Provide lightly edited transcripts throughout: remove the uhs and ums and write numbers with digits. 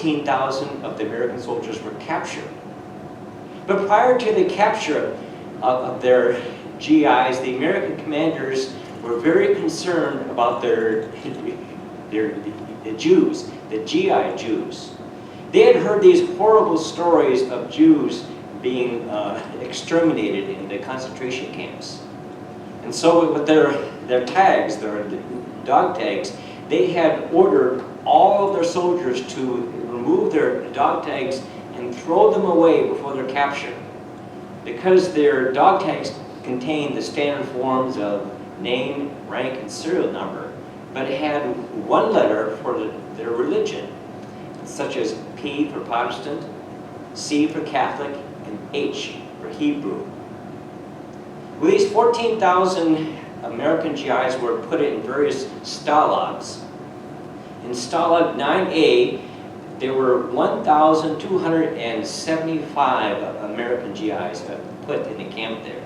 14,000 of the American soldiers were captured. But prior to the capture of their GIs, the American commanders were very concerned about the Jews, the GI Jews. They had heard these horrible stories of Jews being exterminated in the concentration camps. And so with their tags, their dog tags, they had ordered all of their soldiers to remove their dog tags and throw them away before their capture. Because their dog tags contained the standard forms of name, rank, and serial number, but it had one letter for their religion, such as P for Protestant, C for Catholic, and H for Hebrew. Well, these 14,000 American GIs were put in various stalags. In Stalag 9A, there were 1,275 American GIs put in the camp there.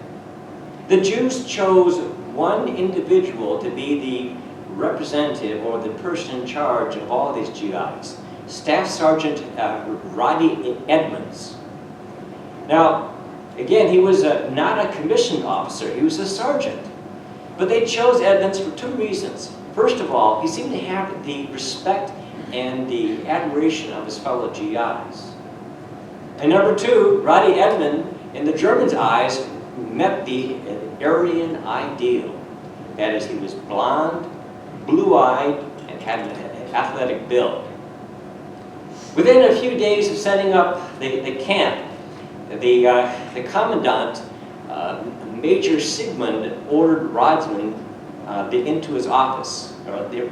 The Jews chose one individual to be the representative or the person in charge of all these GIs, Staff Sergeant Roddy Edmonds. Now, again, he was not a commissioned officer, he was a sergeant. But they chose Edmonds for two reasons. First of all, he seemed to have the respect and the admiration of his fellow GIs. And number two, Roddy Edmond, in the Germans' eyes, met the Aryan ideal. That is, he was blonde, blue-eyed, and had an athletic build. Within a few days of setting up the camp, the commandant, Major Sigmund, ordered Rodsman into his office, or they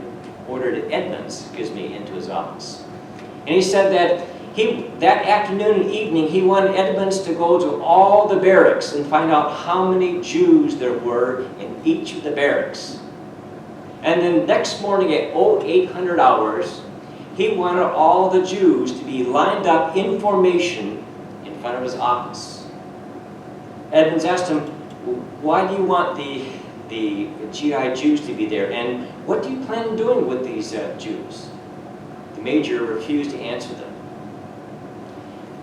ordered Edmonds, into his office. And he said that that afternoon and evening, he wanted Edmonds to go to all the barracks and find out how many Jews there were in each of the barracks. And then next morning at 0800 hours, he wanted all the Jews to be lined up in formation in front of his office. Edmonds asked him, why do you want the GI Jews to be there, and what do you plan on doing with these Jews? The major refused to answer them.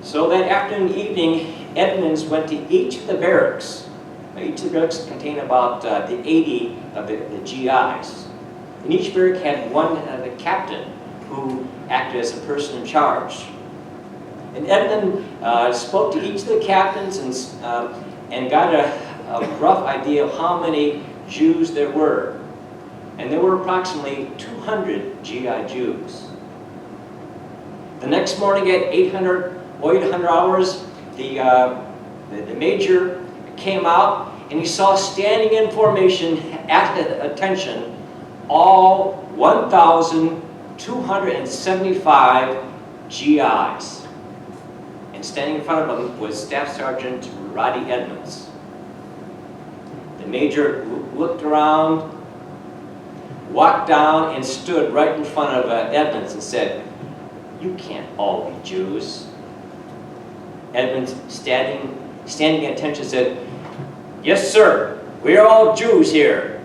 So that afternoon and evening, Edmonds went to each of the barracks. Each of the barracks contained about 80 of the GIs. And each barrack had one the captain who acted as a person in charge. And Edmund spoke to each of the captains and got a rough idea of how many Jews there were. And there were approximately 200 GI Jews. The next morning at 800 hours, the major came out and he saw standing in formation at attention all 1,275 GIs. And standing in front of them was Staff Sergeant Roddy Edmonds. The major looked around, walked down, and stood right in front of Edmonds and said, "You can't all be Jews." Edmonds, standing at attention, said, "Yes, sir, we are all Jews here."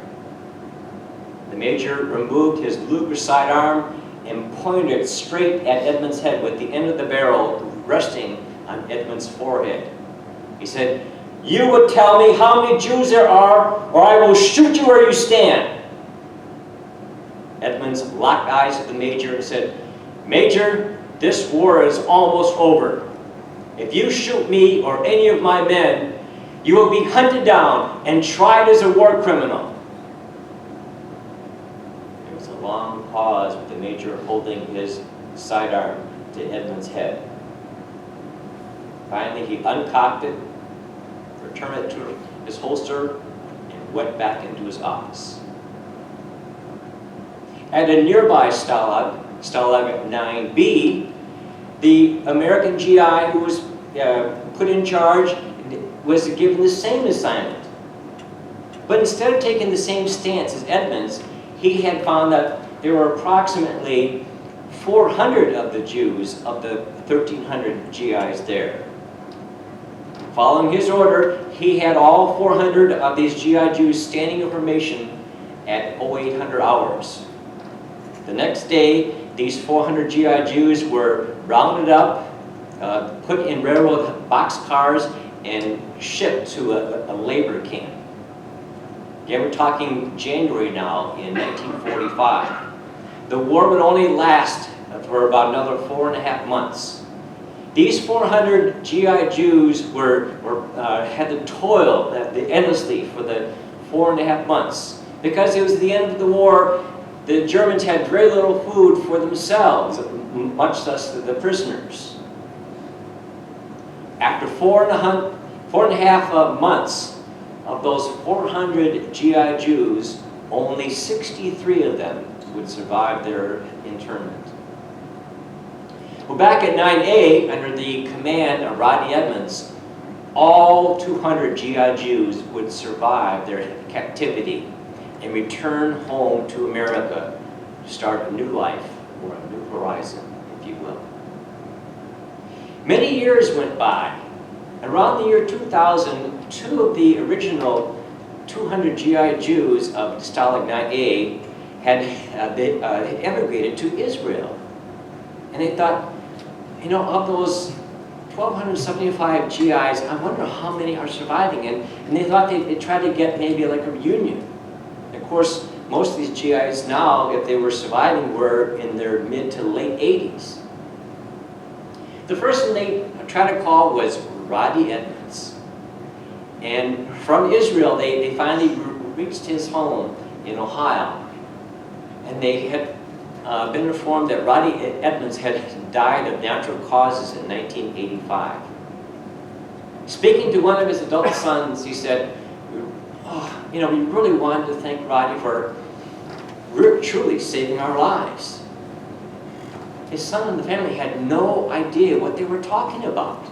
The major removed his Luger sidearm and pointed it straight at Edmonds' head with the end of the barrel resting on Edmonds' forehead. He said, "You will tell me how many Jews there are, or I will shoot you where you stand." Edmonds locked eyes with the major and said, "Major, this war is almost over. If you shoot me or any of my men, you will be hunted down and tried as a war criminal." There was a long pause with the major holding his sidearm to Edmonds' head. Finally, he uncocked it, returned it to his holster, and went back into his office. At a nearby stalag, Stalag 9B, the American GI who was put in charge was given the same assignment. But instead of taking the same stance as Edmonds, he had found that there were approximately 400 of the Jews of the 1,300 GIs there. Following his order, he had all 400 of these GI Jews standing in formation at 0800 hours. The next day, These 400 GI Jews were rounded up, put in railroad boxcars, and shipped to a labor camp. Again, we're talking January now in 1945. The war would only last for about another 4.5 months. These 400 GI Jews had to toil endlessly for the 4.5 months. Because it was the end of the war, the Germans had very little food for themselves, much less the prisoners. After 4.5 months of those 400 GI Jews, only 63 of them would survive their internment. Well, back at 9A, under the command of Rodney Edmonds, all 200 GI Jews would survive their captivity and return home to America to start a new life, or a new horizon, if you will. Many years went by. Around the year 2000, 2 of the original 200 GI Jews of Stalag 9A had emigrated to Israel. And they thought, you know, of those 1,275 GIs, I wonder how many are surviving. And they thought they'd try to get maybe like a reunion. Of course, most of these GIs now, if they were surviving, were in their mid to late 80s. The first one they tried to call was Rodney Edmonds. And from Israel, they finally reached his home in Ohio. And they had been informed that Rodney Edmonds had died of natural causes in 1985. Speaking to one of his adult sons, he said, oh, you know, we really wanted to thank Rodney for truly saving our lives. His son and the family had no idea what they were talking about.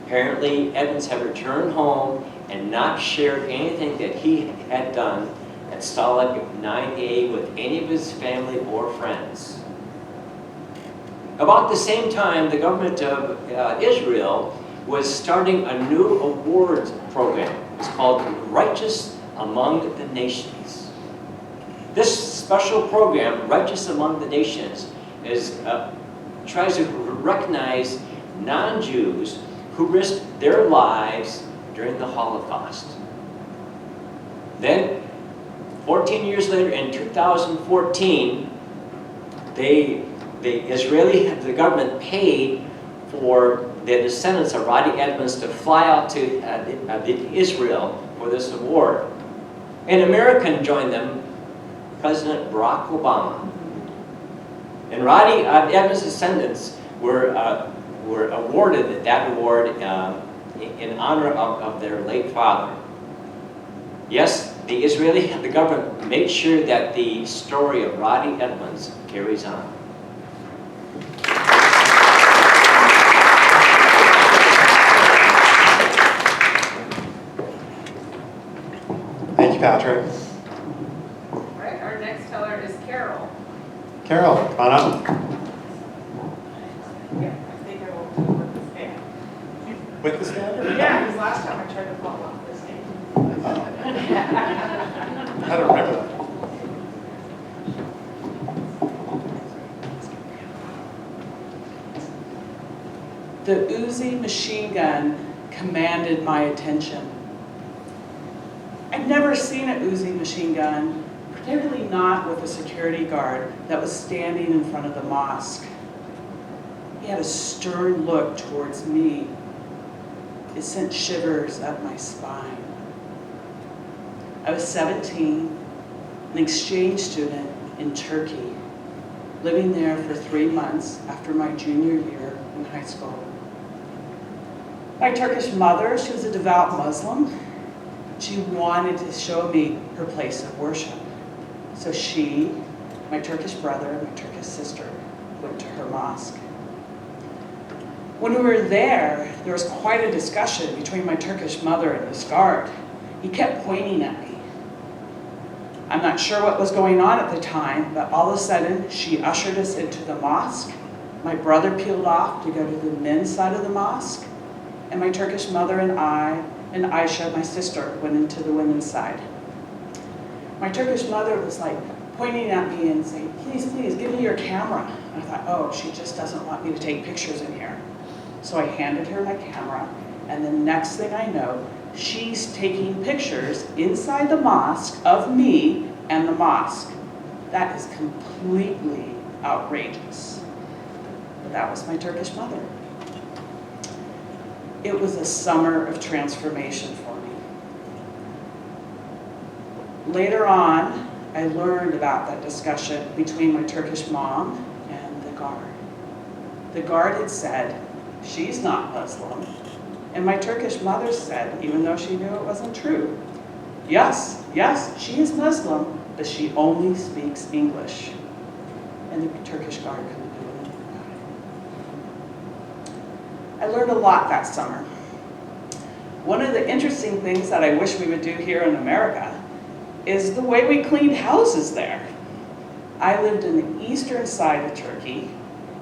Apparently, Edmonds had returned home and not shared anything that he had done at Stalag 9A with any of his family or friends. About the same time, the government of Israel was starting a new awards program. It's called Righteous Among the Nations. This special program, Righteous Among the Nations, tries to recognize non-Jews who risked their lives during the Holocaust. Then, 14 years later, in 2014, the government paid for the descendants of Rodney Edmonds to fly out to Israel for this award. An American joined them, President Barack Obama. And Rodney Edmonds' descendants were awarded that award in honor of their late father. Yes, the government made sure that the story of Rodney Edmonds carries on. Thank you, Patrick. All right, our next teller is Carol. Carol, come on up. Yeah, I think I will with the stand. With the stand? Yeah, because last time I tried to fall off the stand. I don't remember that. The Uzi machine gun commanded my attention. I'd never seen a Uzi machine gun, particularly not with a security guard that was standing in front of the mosque. He had a stern look towards me. It sent shivers up my spine. I was 17, an exchange student in Turkey, living there for 3 months after my junior year in high school. My Turkish mother, she was a devout Muslim. She wanted to show me her place of worship. So she, my Turkish brother, and my Turkish sister went to her mosque. When we were there was quite a discussion between my Turkish mother and this guard. He kept pointing at me. I'm not sure what was going on at the time, but all of a sudden, she ushered us into the mosque. My brother peeled off to go to the men's side of the mosque, and my Turkish mother and I, and Aisha, my sister, went into the women's side. My Turkish mother was like pointing at me and saying, please, please, give me your camera. And I thought, oh, she just doesn't want me to take pictures in here. So I handed her my camera, and the next thing I know, she's taking pictures inside the mosque of me and the mosque. That is completely outrageous. But that was my Turkish mother. It was a summer of transformation for me. Later on, I learned about that discussion between my Turkish mom and the guard. The guard had said, she's not Muslim. And my Turkish mother said, even though she knew it wasn't true, yes, she is Muslim, but she only speaks English. And the Turkish guard couldn't do anything about it. I learned a lot that summer. One of the interesting things that I wish we would do here in America is the way we cleaned houses there. I lived in the eastern side of Turkey,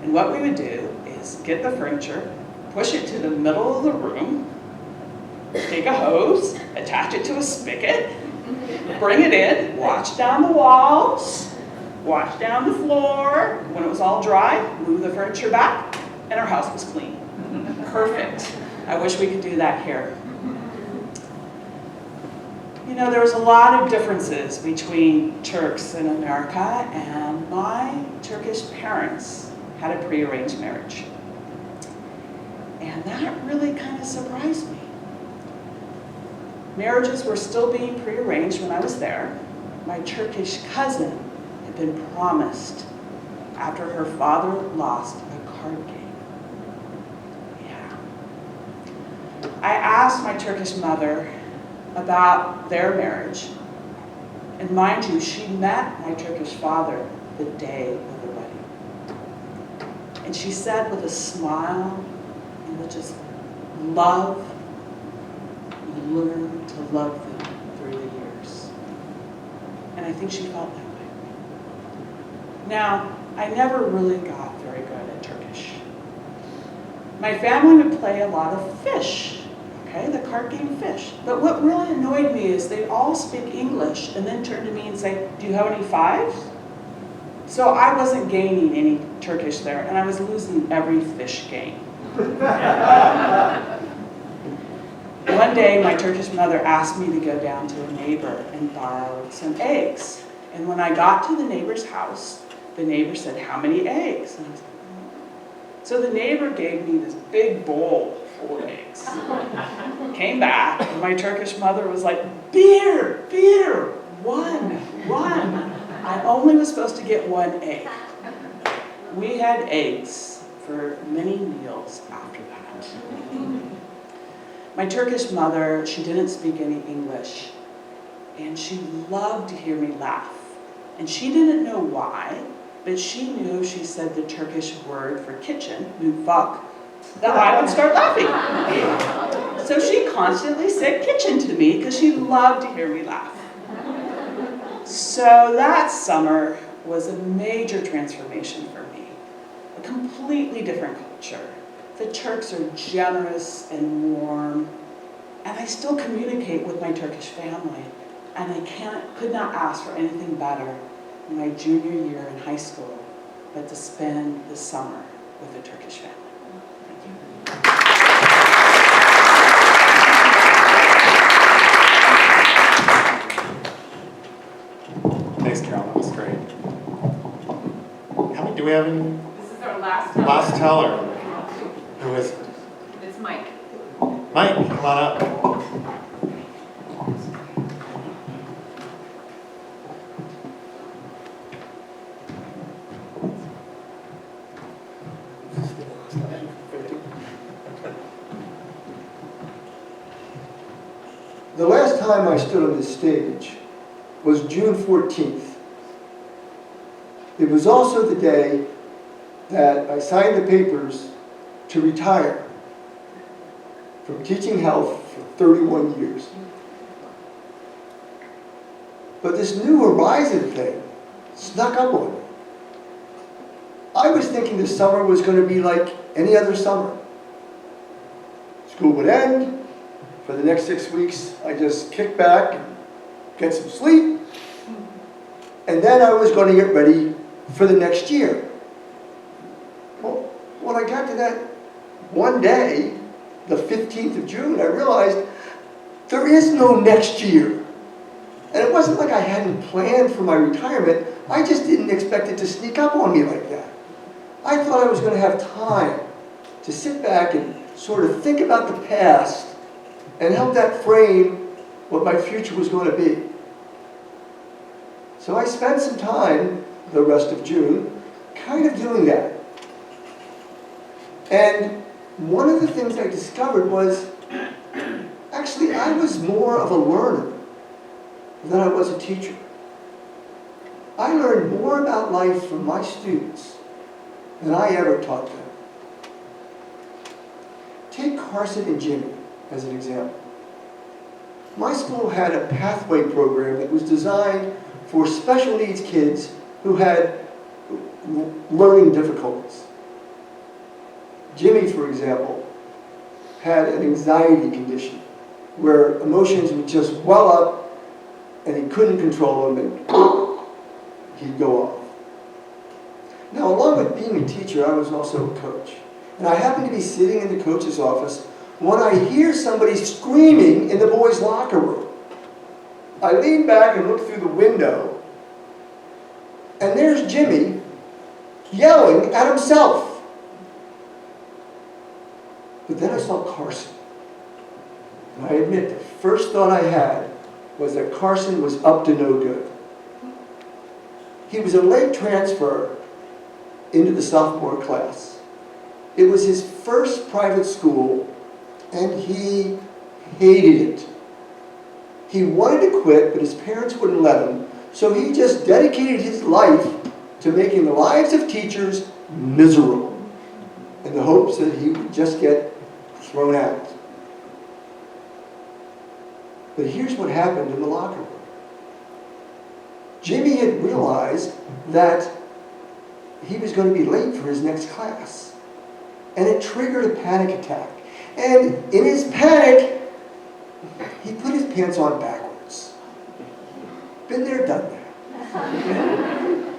and what we would do is get the furniture, push it to the middle of the room, take a hose, attach it to a spigot, bring it in, wash down the walls, wash down the floor. When it was all dry, move the furniture back, and our house was clean. Perfect. I wish we could do that here. You know, there was a lot of differences between Turks in America, and my Turkish parents had a prearranged marriage. And that really kind of surprised me. Marriages were still being prearranged when I was there. My Turkish cousin had been promised after her father lost a card game. Yeah. I asked my Turkish mother about their marriage. And mind you, she met my Turkish father the day of the wedding. And she said with a smile and with just love, you learn to love them through the years. And I think she felt that way. Now, I never really got very good at Turkish. My family would play a lot of fish. Okay, the card game fish. But what really annoyed me is they all speak English and then turn to me and say, do you have any fives? So I wasn't gaining any Turkish there, and I was losing every fish game. One day, my Turkish mother asked me to go down to a neighbor and borrow some eggs. And when I got to the neighbor's house, the neighbor said, how many eggs? And I was like, oh. So the neighbor gave me this big bowl full of eggs. Came back, and my Turkish mother was like, beer, one. I only was supposed to get one egg. We had eggs for many meals after that. My Turkish mother, she didn't speak any English, and she loved to hear me laugh. And she didn't know why, but she knew if she said the Turkish word for kitchen, mutfak, that I would start laughing. So she constantly said kitchen to me because she loved to hear me laugh. So that summer was a major transformation for me. A completely different culture. The Turks are generous and warm, and I still communicate with my Turkish family, and I could not ask for anything better in my junior year in high school but to spend the summer with a Turkish family. Thanks, Carol. That was great. How many do we have in? This is our last teller. Last teller. Who is it? It's Mike. Mike, come on up. The last time I stood on this stage was June 14th. It was also the day that I signed the papers to retire from teaching health for 31 years. But this new horizon thing snuck up on me. I was thinking this summer was going to be like any other summer. School would end. For the next 6 weeks, I just kick back, get some sleep, And then I was going to get ready for the next year. Well, when I got to that one day, the 15th of June, I realized there is no next year. And it wasn't like I hadn't planned for my retirement. I just didn't expect it to sneak up on me like that. I thought I was going to have time to sit back and sort of think about the past and help that frame what my future was going to be. So I spent some time, the rest of June, kind of doing that. And one of the things I discovered was, actually, I was more of a learner than I was a teacher. I learned more about life from my students than I ever taught them. Take Carson and Jimmy as an example. My school had a pathway program that was designed for special needs kids who had learning difficulties. Jimmy, for example, had an anxiety condition where emotions would just well up and he couldn't control them and he'd go off. Now, along with being a teacher, I was also a coach. And I happened to be sitting in the coach's office when I hear somebody screaming in the boys' locker room. I lean back and look through the window, and there's Jimmy yelling at himself. But then I saw Carson. And I admit, the first thought I had was that Carson was up to no good. He was a late transfer into the sophomore class. It was his first private school, and he hated it. He wanted to quit, but his parents wouldn't let him, so he just dedicated his life to making the lives of teachers miserable in the hopes that he would just get thrown out. But here's what happened in the locker room. Jimmy had realized that he was going to be late for his next class. And it triggered a panic attack. And in his panic, he put his pants on backwards. Been there, done that.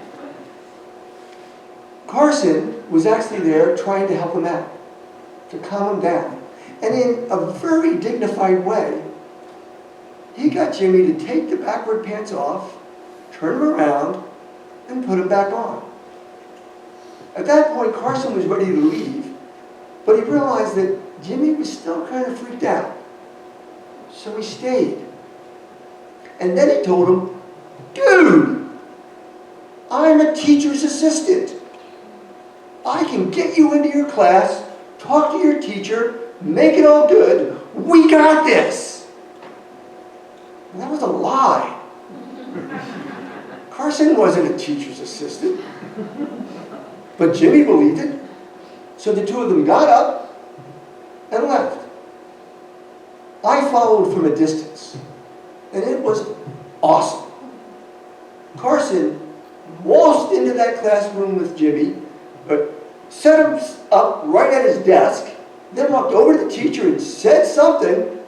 Carson was actually there trying to help him out, to calm him down. And in a very dignified way, he got Jimmy to take the backward pants off, turn them around, and put them back on. At that point, Carson was ready to leave, but he realized that Jimmy was still kind of freaked out. So he stayed. And then he told him, "Dude, I'm a teacher's assistant. I can get you into your class, talk to your teacher, make it all good. We got this." And that was a lie. Carson wasn't a teacher's assistant. But Jimmy believed it. So the two of them got up and left. I followed from a distance. And it was awesome. Carson waltzed into that classroom with Jimmy, but set him up right at his desk, then walked over to the teacher and said something,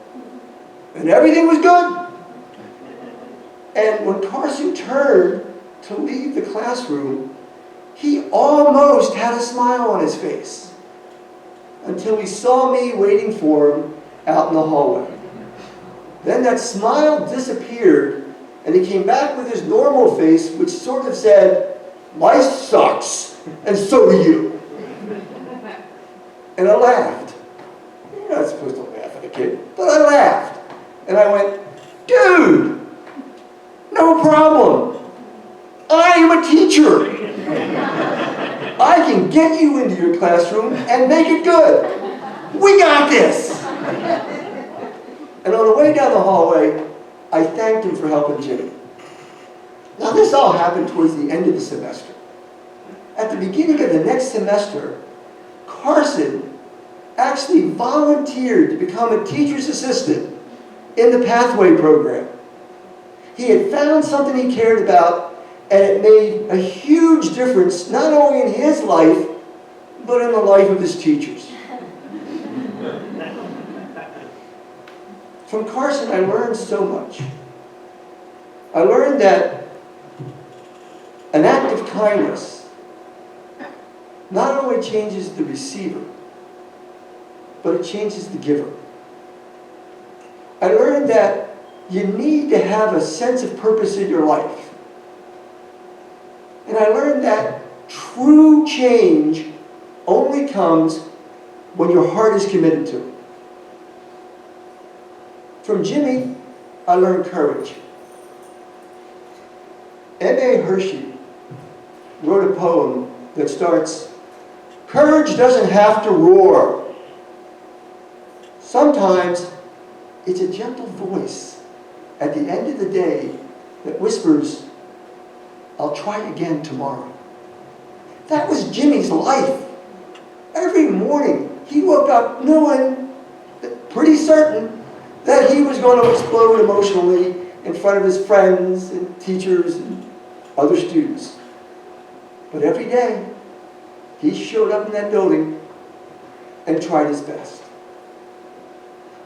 and everything was good. And when Carson turned to leave the classroom, he almost had a smile on his face until he saw me waiting for him out in the hallway. Then that smile disappeared, and he came back with his normal face, which sort of said, "Life sucks, and so do you." And I laughed. You're not supposed to laugh at a kid, but I laughed. And I went, "Dude, no problem. I am a teacher. I can get you into your classroom and make it good. We got this." And on the way down the hallway, I thanked him for helping Jimmy. Now this all happened towards the end of the semester. At the beginning of the next semester, Carson actually volunteered to become a teacher's assistant in the Pathway program. He had found something he cared about, and it made a huge difference, not only in his life, but in the life of his teachers. From Carson, I learned so much. I learned that kindness not only changes the receiver, but it changes the giver. I learned that you need to have a sense of purpose in your life. And I learned that true change only comes when your heart is committed to it. From Jimmy, I learned courage. M.A. Hershey wrote a poem that starts, "Courage doesn't have to roar. Sometimes it's a gentle voice at the end of the day that whispers, 'I'll try again tomorrow.'" That was Jimmy's life. Every morning he woke up knowing, pretty certain, that he was going to explode emotionally in front of his friends and teachers and other students. But every day he showed up in that building and tried his best.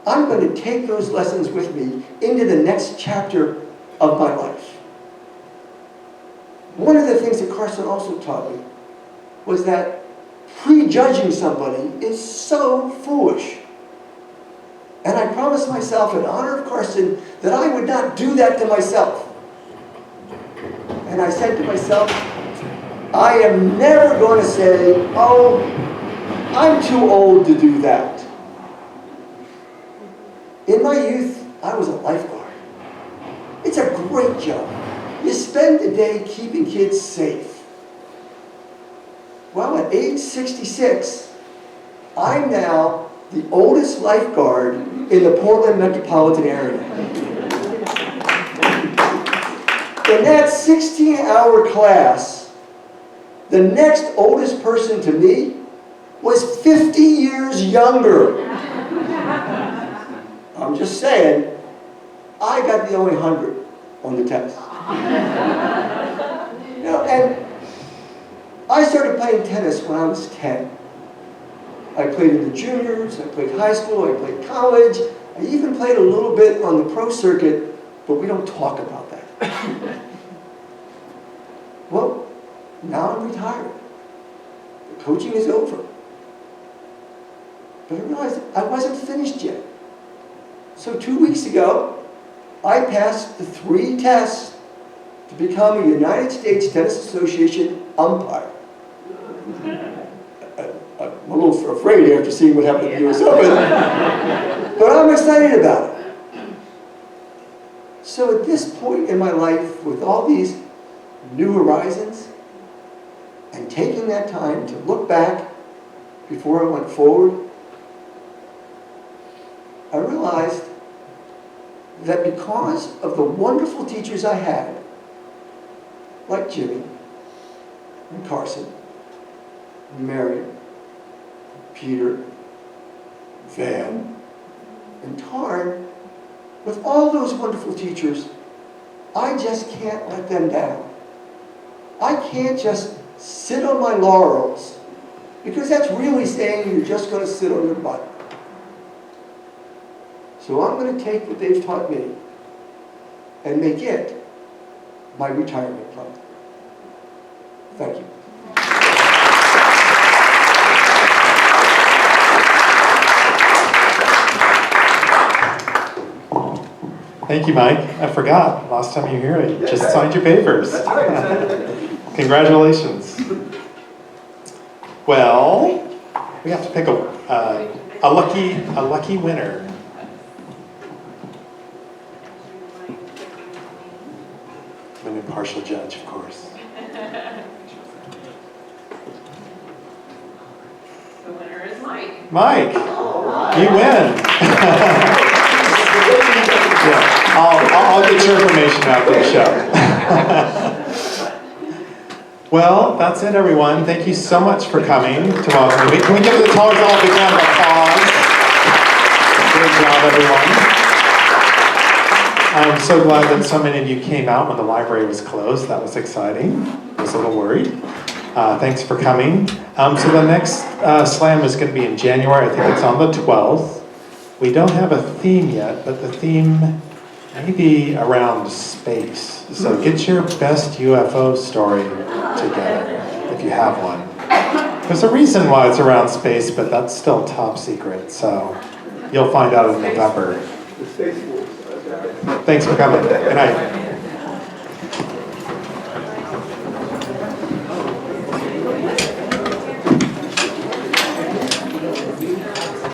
I'm going to take those lessons with me into the next chapter of my life. One of the things that Carson also taught me was that prejudging somebody is so foolish. And I promised myself, in honor of Carson, that I would not do that to myself. And I said to myself, I am never going to say, "Oh, I'm too old to do that." In my youth, I was a lifeguard. It's a great job. You spend the day keeping kids safe. Well, at age 66, I'm now the oldest lifeguard in the Portland metropolitan area. In that 16-hour class, the next oldest person to me was 50 years younger. I'm just saying, I got the only 100 on the test. And I started playing tennis when I was 10. I played in the juniors, I played high school, I played college, I even played a little bit on the pro circuit, but we don't talk about that. Well, now I'm retired. The coaching is over. But I realized I wasn't finished yet. So 2 weeks ago, I passed the 3 tests to become a United States Tennis Association umpire. I'm a little afraid after seeing what happened at the US Open, but I'm excited about it. So at this point in my life, with all these new horizons, and taking that time to look back before I went forward, I realized that because of the wonderful teachers I had, like Jimmy, and Carson, and Mary, Peter, Van, and Tarn, with all those wonderful teachers, I just can't let them down. I can't just sit on my laurels, because that's really saying you're just going to sit on your butt. So I'm going to take what they've taught me and make it my retirement plan. Thank you. Thank you, Mike. I forgot, last time you were here, you just signed your papers. That's right. Congratulations. Well, we have to pick a lucky winner. I'm an impartial judge, of course. The winner is Mike. Mike, you win. Yeah, I'll get your information after the show. Well, that's it, everyone. Thank you so much for coming to welcome me. Can we give the tellers all a big round of applause? Good job, everyone. I'm so glad that so many of you came out when the library was closed. That was exciting. I was a little worried. Thanks for coming. So the next slam is going to be in January. I think it's on the 12th. We don't have a theme yet, but the theme maybe around space. So get your best UFO story together, if you have one. There's a reason why it's around space, but that's still top secret, so you'll find out in November. The Space Force. Thanks for coming. Good night.